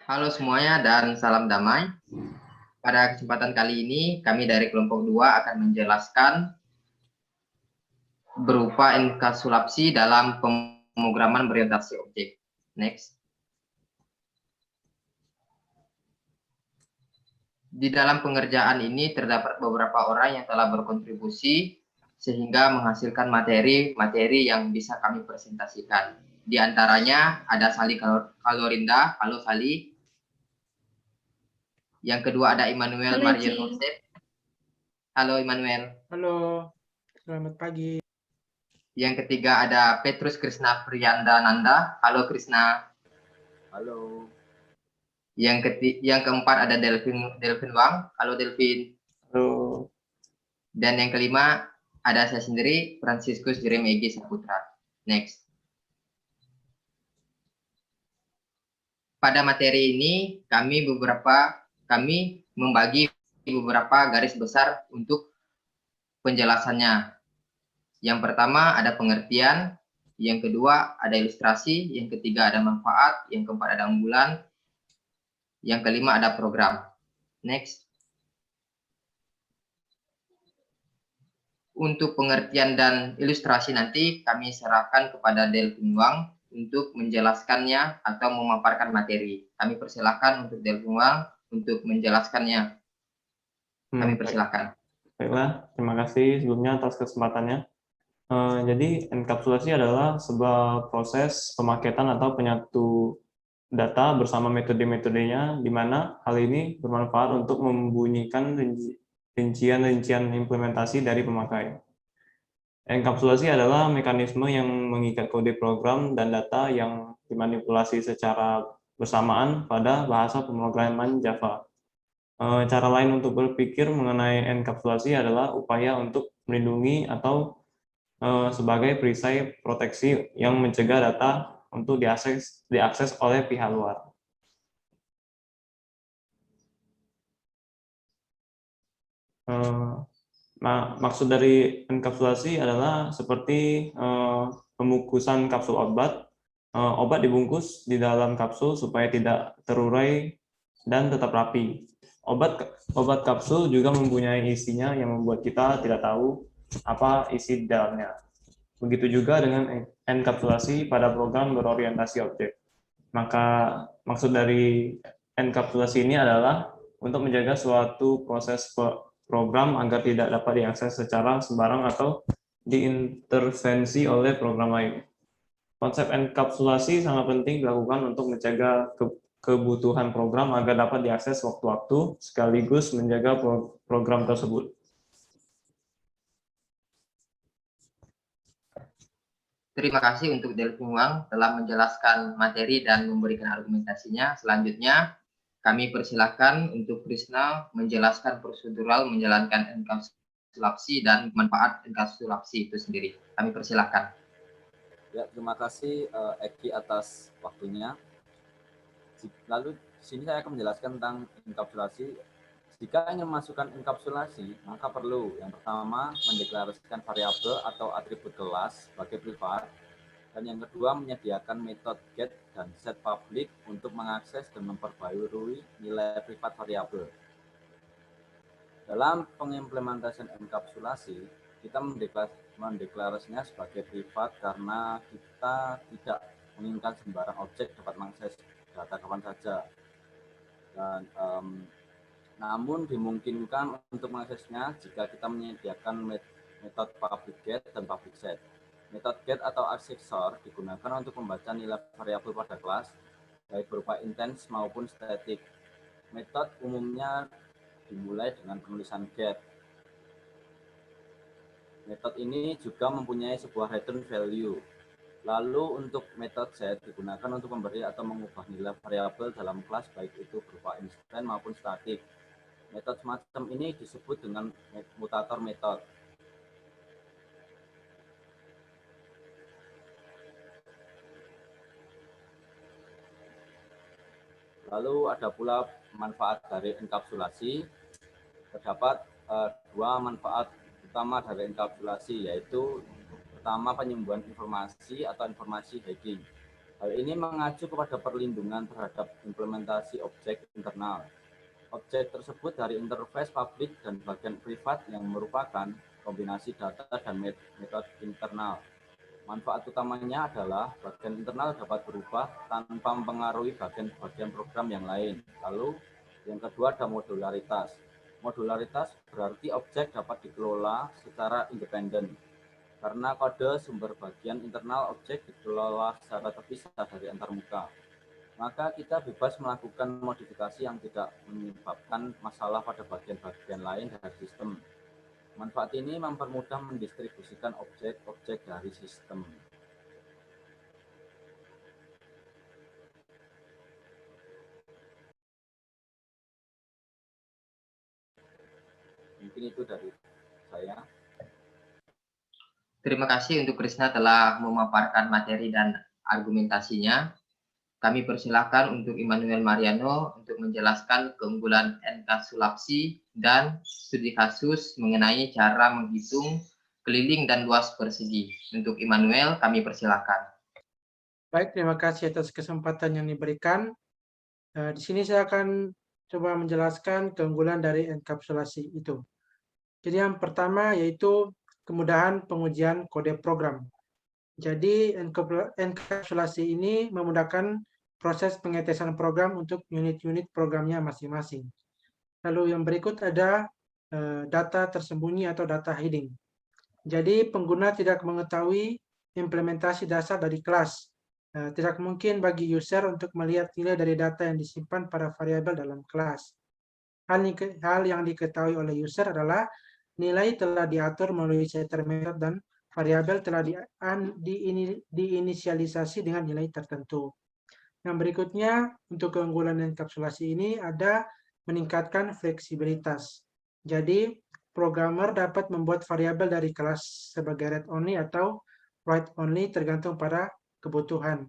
Halo semuanya dan salam damai. Pada kesempatan kali ini, kami dari kelompok 2 akan menjelaskan berupa enkapsulasi dalam pemrograman berorientasi objek. Next. Di dalam pengerjaan ini terdapat beberapa orang yang telah berkontribusi sehingga menghasilkan materi-materi yang bisa kami presentasikan. Di antaranya ada Sali Kalorinda. Halo Sali. Yang kedua ada Immanuel Halo, Marian Ci. Joseph. Halo Immanuel. Halo, selamat pagi. Yang ketiga ada Petrus Krishna Priyanda Nanda. Halo Krishna. Halo. Yang keempat ada Delvin Wang. Halo Delvin. Halo. Dan yang kelima ada saya sendiri, Franciscus Jeremy Egy Saputra. Next. Pada materi ini kami membagi beberapa garis besar untuk penjelasannya. Yang pertama ada pengertian, yang kedua ada ilustrasi, yang ketiga ada manfaat, yang keempat ada unggulan, yang kelima ada program. Next. Untuk pengertian dan ilustrasi nanti kami serahkan kepada Delvin Wang untuk menjelaskannya atau memaparkan materi. Kami persilahkan untuk Delvin Wang untuk menjelaskannya. Kami persilahkan. Baiklah, terima kasih sebelumnya atas kesempatannya. Jadi, enkapsulasi adalah sebuah proses pemaketan atau penyatu data bersama metode-metodenya, di mana hal ini bermanfaat untuk membunyikan rincian-rincian implementasi dari pemakai. Enkapsulasi adalah mekanisme yang mengikat kode program dan data yang dimanipulasi secara bersamaan pada bahasa pemrograman Java. Cara lain untuk berpikir mengenai enkapsulasi adalah upaya untuk melindungi atau sebagai perisai proteksi yang mencegah data untuk diakses oleh pihak luar. Maksud dari enkapsulasi adalah seperti pembungkusan kapsul obat. Obat dibungkus di dalam kapsul supaya tidak terurai dan tetap rapi. Obat kapsul juga mempunyai isinya yang membuat kita tidak tahu apa isi di dalamnya. Begitu juga dengan enkapsulasi pada program berorientasi objek. Maka maksud dari enkapsulasi ini adalah untuk menjaga suatu proses program agar tidak dapat diakses secara sembarang atau diintervensi oleh program lain. Konsep enkapsulasi sangat penting dilakukan untuk mencegah kebutuhan program agar dapat diakses waktu-waktu sekaligus menjaga program tersebut. Terima kasih untuk Delvin Wang telah menjelaskan materi dan memberikan argumentasinya. Selanjutnya, kami persilahkan untuk Krishna menjelaskan prosedural menjalankan enkapsulasi dan manfaat enkapsulasi itu sendiri. Kami persilahkan. Ya, terima kasih Eki atas waktunya. Lalu di sini saya akan menjelaskan tentang enkapsulasi. Jika ingin memasukkan enkapsulasi, maka perlu yang pertama mendeklarasikan variabel atau atribut kelas sebagai privat, dan yang kedua menyediakan metode get dan set public untuk mengakses dan memperbarui nilai privat variabel. Dalam pengimplementasian enkapsulasi, kita mendeklarasinya sebagai privat karena kita tidak menginginkan sembarang objek dapat mengakses data kapan saja. Dan namun dimungkinkan untuk mengaksesnya jika kita menyediakan metode public get dan public set. Metode get atau aksesor digunakan untuk membaca nilai variabel pada kelas, baik berupa intens maupun static. Metode umumnya dimulai dengan penulisan get. Metode ini juga mempunyai sebuah return value. Lalu untuk metode set digunakan untuk memberi atau mengubah nilai variabel dalam kelas, baik itu berupa instan maupun statik. Metode semacam ini disebut dengan mutator metode. Lalu ada pula manfaat dari enkapsulasi. Terdapat dua manfaat utama dari enkapsulasi, yaitu pertama penyembuhan informasi atau informasi hacking. Hal ini mengacu kepada perlindungan terhadap implementasi objek internal. Objek tersebut dari interface publik dan bagian privat yang merupakan kombinasi data dan metode internal. Manfaat utamanya adalah bagian internal dapat berubah tanpa mempengaruhi bagian-bagian program yang lain. Lalu yang kedua ada modularitas. Modularitas berarti objek dapat dikelola secara independen. Karena kode sumber bagian internal objek dikelola secara terpisah dari antarmuka, maka kita bebas melakukan modifikasi yang tidak menyebabkan masalah pada bagian-bagian lain dari sistem. Manfaat ini mempermudah mendistribusikan objek-objek dari sistem. Mungkin itu dari saya. Terima kasih untuk Krisna telah memaparkan materi dan argumentasinya. Kami persilakan untuk Immanuel Mariano untuk menjelaskan keunggulan enkapsulasi dan studi kasus mengenai cara menghitung keliling dan luas persegi. Untuk Immanuel, kami persilakan. Baik, terima kasih atas kesempatan yang diberikan. Di sini saya akan coba menjelaskan keunggulan dari enkapsulasi itu. Jadi yang pertama yaitu kemudahan pengujian kode program. Jadi enkapsulasi ini memudahkan proses pengetesan program untuk unit-unit programnya masing-masing. Lalu yang berikut ada data tersembunyi atau data hidden. Jadi pengguna tidak mengetahui implementasi dasar dari kelas. Tidak mungkin bagi user untuk melihat nilai dari data yang disimpan pada variabel dalam kelas. Hal yang diketahui oleh user adalah nilai telah diatur melalui setter method dan variabel telah diinisialisasi dengan nilai tertentu. Yang berikutnya, untuk keunggulan enkapsulasi ini ada meningkatkan fleksibilitas. Jadi, programmer dapat membuat variabel dari kelas sebagai read only atau write only tergantung pada kebutuhan.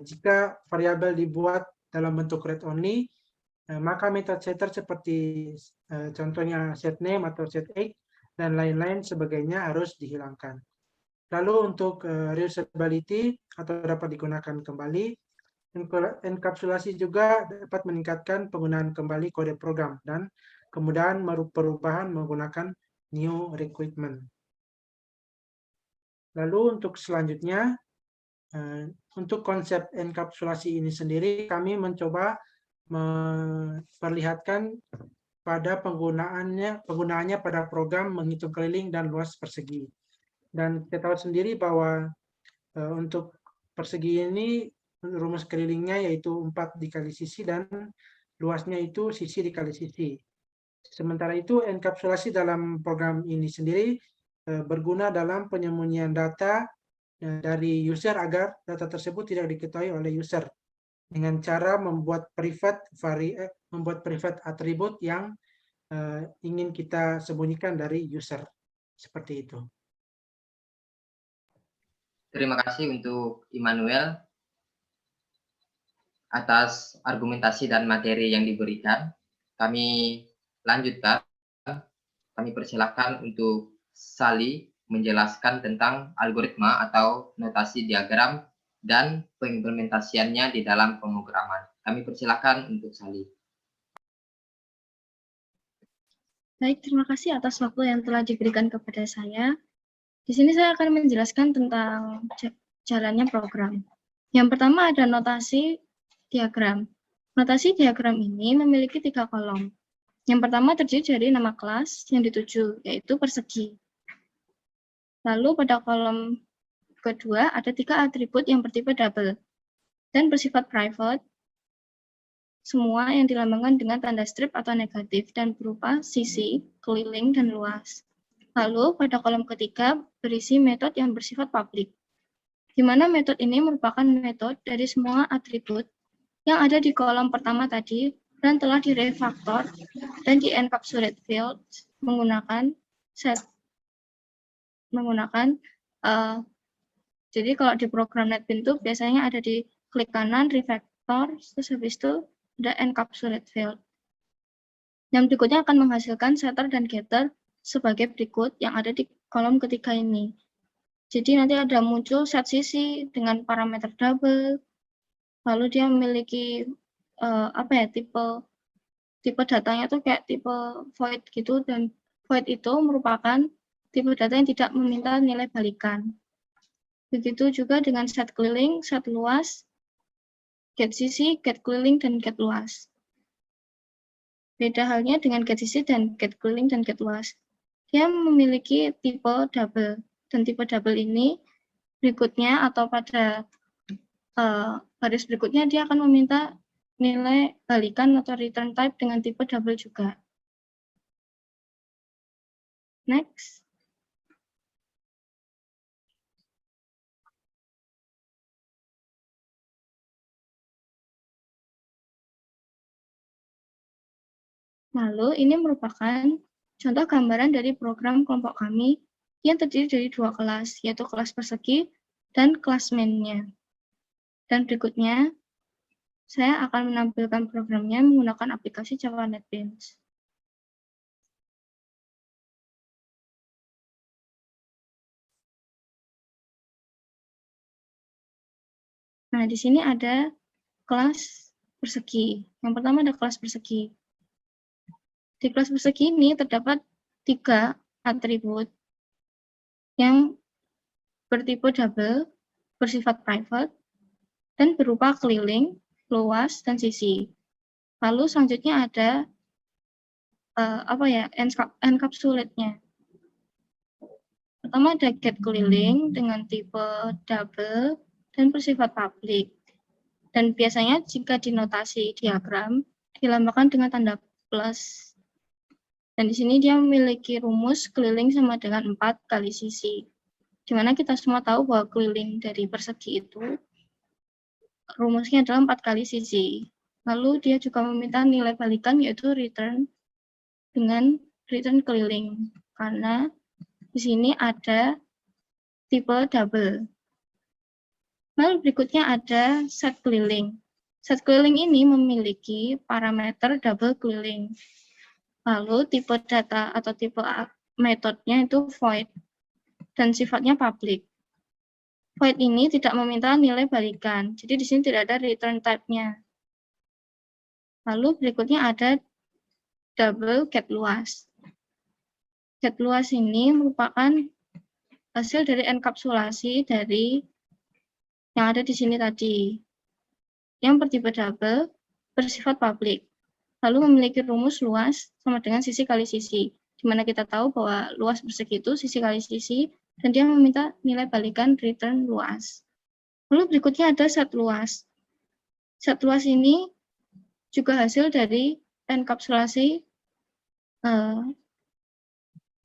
Jika variabel dibuat dalam bentuk read only, maka metode setter seperti contohnya setName atau setAge dan lain-lain sebagainya harus dihilangkan. Lalu untuk reusability atau dapat digunakan kembali, enkapsulasi juga dapat meningkatkan penggunaan kembali kode program dan kemudahan perubahan menggunakan new requirement. Lalu untuk selanjutnya, untuk konsep enkapsulasi ini sendiri kami mencoba memperlihatkan pada penggunaannya pada program menghitung keliling dan luas persegi. Dan kita tahu sendiri bahwa untuk persegi ini rumus kelilingnya yaitu 4 dikali sisi dan luasnya itu sisi dikali sisi. Sementara itu enkapsulasi dalam program ini sendiri berguna dalam penyembunyian data dari user agar data tersebut tidak diketahui oleh user dengan cara membuat private atribut yang ingin kita sembunyikan dari user. Seperti itu. Terima kasih untuk Immanuel atas argumentasi dan materi yang diberikan. Kami lanjutkan. Kami persilakan untuk Sally menjelaskan tentang algoritma atau notasi diagram dan pengimplementasiannya di dalam pemrograman. Kami persilakan untuk Sally. Baik, terima kasih atas waktu yang telah diberikan kepada saya. Di sini saya akan menjelaskan tentang jalannya program. Yang pertama ada notasi diagram. Notasi diagram ini memiliki 3 kolom. Yang pertama terdiri dari nama kelas yang dituju, yaitu persegi. Lalu pada kolom kedua ada 3 atribut yang bertipe double dan bersifat private, semua yang dilambangkan dengan tanda strip atau negatif dan berupa sisi, keliling, dan luas. Lalu pada kolom ketiga berisi metode yang bersifat publik, di mana metode ini merupakan metode dari semua atribut yang ada di kolom pertama tadi dan telah direfaktor dan di encapsulate field menggunakan jadi kalau di program NetBeans biasanya ada di klik kanan refactor, terus habis itu ada encapsulate field. Yang berikutnya akan menghasilkan setter dan getter sebagai berikut yang ada di kolom ketiga ini. Jadi nanti ada muncul set sisi dengan parameter double, lalu dia memiliki tipe datanya tuh kayak tipe void gitu, dan void itu merupakan tipe data yang tidak meminta nilai balikan. Begitu juga dengan set keliling, set luas, get sisi, get keliling, dan get luas. Beda halnya dengan get sisi dan get keliling dan get luas. Dia memiliki tipe double, dan tipe double ini berikutnya atau pada baris berikutnya dia akan meminta nilai balikan atau return type dengan tipe double juga. Next. Lalu ini merupakan contoh gambaran dari program kelompok kami yang terdiri dari 2 kelas, yaitu kelas persegi dan kelas main-nya. Dan berikutnya, saya akan menampilkan programnya menggunakan aplikasi Java NetBeans. Nah, di sini ada kelas persegi. Yang pertama ada kelas persegi. Di kelas persegi ini terdapat 3 atribut yang bertipe double, bersifat private, dan berupa keliling, luas, dan sisi. Lalu selanjutnya ada encapsulate-nya. Pertama ada get keliling dengan tipe double dan bersifat public. Dan biasanya jika di notasi diagram dilambangkan dengan tanda plus. Dan di sini dia memiliki rumus keliling sama dengan 4 kali sisi. Dimana kita semua tahu bahwa keliling dari persegi itu rumusnya adalah 4 kali sisi. Lalu dia juga meminta nilai balikan yaitu return dengan return keliling. Karena di sini ada tipe double. Lalu berikutnya ada set keliling. Set keliling ini memiliki parameter double keliling. Lalu tipe data atau tipe metodenya itu void dan sifatnya public. Void ini tidak meminta nilai balikan, jadi di sini tidak ada return type-nya. Lalu berikutnya ada double get luas. Get luas ini merupakan hasil dari enkapsulasi dari yang ada di sini tadi. Yang bertipe double bersifat public. Lalu memiliki rumus luas sama dengan sisi kali sisi, di mana kita tahu bahwa luas persegi itu sisi kali sisi, dan dia meminta nilai balikan return luas. Lalu berikutnya ada set luas. Set luas ini juga hasil dari enkapsulasi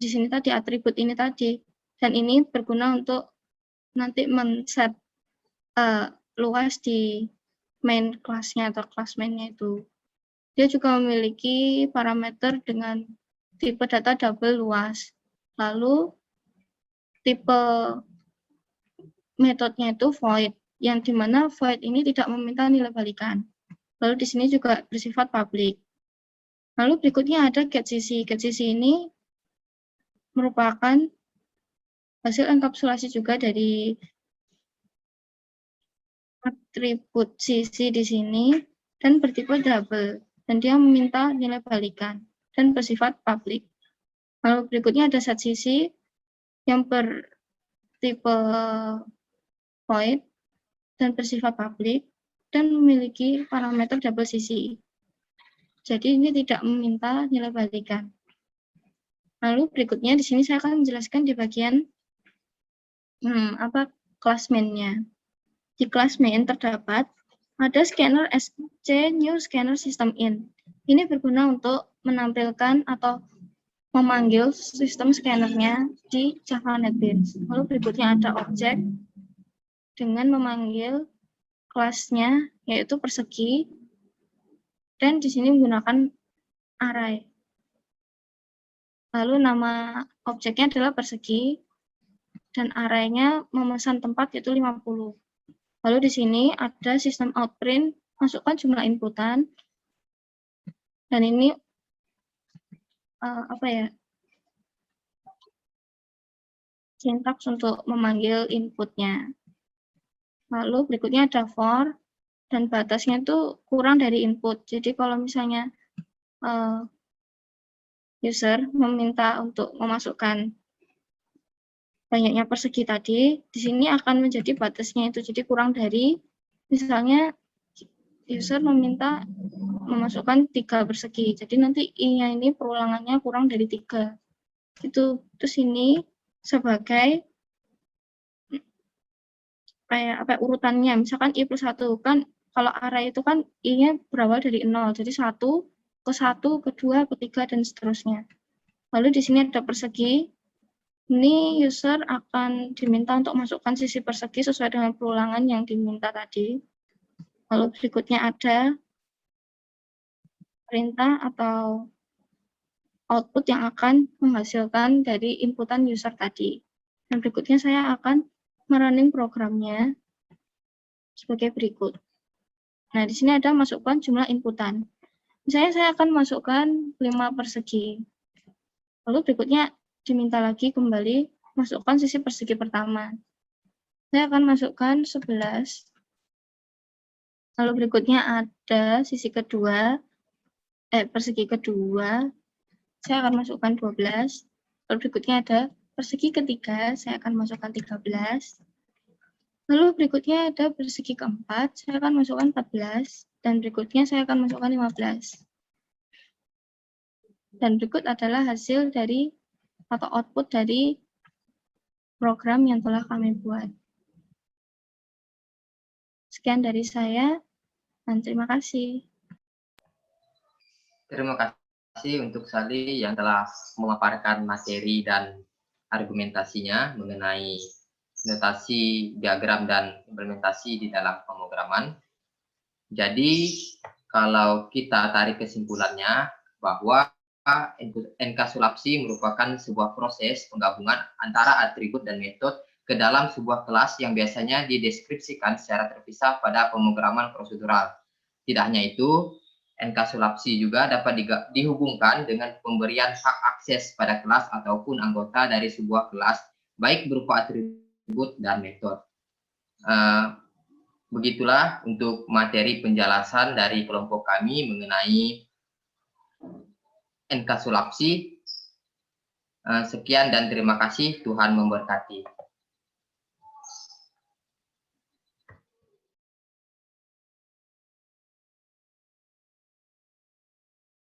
di sini tadi, atribut ini tadi, dan ini berguna untuk nanti men-set luas di main kelasnya atau kelas mainnya itu. Dia juga memiliki parameter dengan tipe data double luas. Lalu tipe metodenya itu void, yang dimana void ini tidak meminta nilai balikan. Lalu di sini juga bersifat public. Lalu berikutnya ada get sisi. Get sisi ini merupakan hasil enkapsulasi juga dari atribut sisi di sini dan bertipe double. Dan dia meminta nilai balikan dan bersifat public. Lalu berikutnya ada set sisi yang bertipe void dan bersifat public dan memiliki parameter double sisi. Jadi ini tidak meminta nilai balikan. Lalu berikutnya di sini saya akan menjelaskan di bagian kelas main-nya. Di kelas main terdapat ada scanner SC new scanner system in. Ini berguna untuk menampilkan atau memanggil sistem scannernya di Java NetBeans. Lalu berikutnya ada objek dengan memanggil kelasnya yaitu persegi, dan di sini menggunakan array. Lalu nama objeknya adalah persegi dan arraynya memesan tempat yaitu 50. Lalu di sini ada sistem outprint, masukkan jumlah inputan, dan ini sintaks untuk memanggil inputnya. Lalu berikutnya ada for, dan batasnya itu kurang dari input. Jadi kalau misalnya user meminta untuk memasukkan banyaknya persegi tadi, di sini akan menjadi batasnya itu. Jadi kurang dari, misalnya user meminta memasukkan 3 persegi. Jadi nanti I-nya ini perulangannya kurang dari 3. Itu terus ini sebagai kayak urutannya. Misalkan I plus 1 kan kalau array itu kan I-nya berawal dari 0. Jadi 1 ke 1, ke 2, ke 3 dan seterusnya. Lalu di sini ada persegi. Ini user akan diminta untuk masukkan sisi persegi sesuai dengan perulangan yang diminta tadi. Lalu berikutnya ada perintah atau output yang akan menghasilkan dari inputan user tadi. Dan berikutnya saya akan merunning programnya sebagai berikut. Nah, di sini ada masukkan jumlah inputan. Misalnya saya akan masukkan 5 persegi. Lalu berikutnya diminta lagi kembali masukkan sisi persegi pertama. Saya akan masukkan 11. Lalu berikutnya ada sisi kedua, persegi kedua, saya akan masukkan 12. Lalu berikutnya ada persegi ketiga, saya akan masukkan 13. Lalu berikutnya ada persegi keempat, saya akan masukkan 14. Dan berikutnya saya akan masukkan 15. Dan berikut adalah hasil dari atau output dari program yang telah kami buat. Sekian dari saya, dan terima kasih. Terima kasih untuk Sally yang telah memaparkan materi dan argumentasinya mengenai notasi, diagram, dan implementasi di dalam pemrograman. Jadi, kalau kita tarik kesimpulannya bahwa enkapsulasi merupakan sebuah proses penggabungan antara atribut dan metode ke dalam sebuah kelas yang biasanya dideskripsikan secara terpisah pada pemrograman prosedural. Tidak hanya itu, enkapsulasi juga dapat dihubungkan dengan pemberian hak akses pada kelas ataupun anggota dari sebuah kelas, baik berupa atribut dan metode. Begitulah untuk materi penjelasan dari kelompok kami mengenai enkapsulasi. Sekian dan terima kasih. Tuhan memberkati.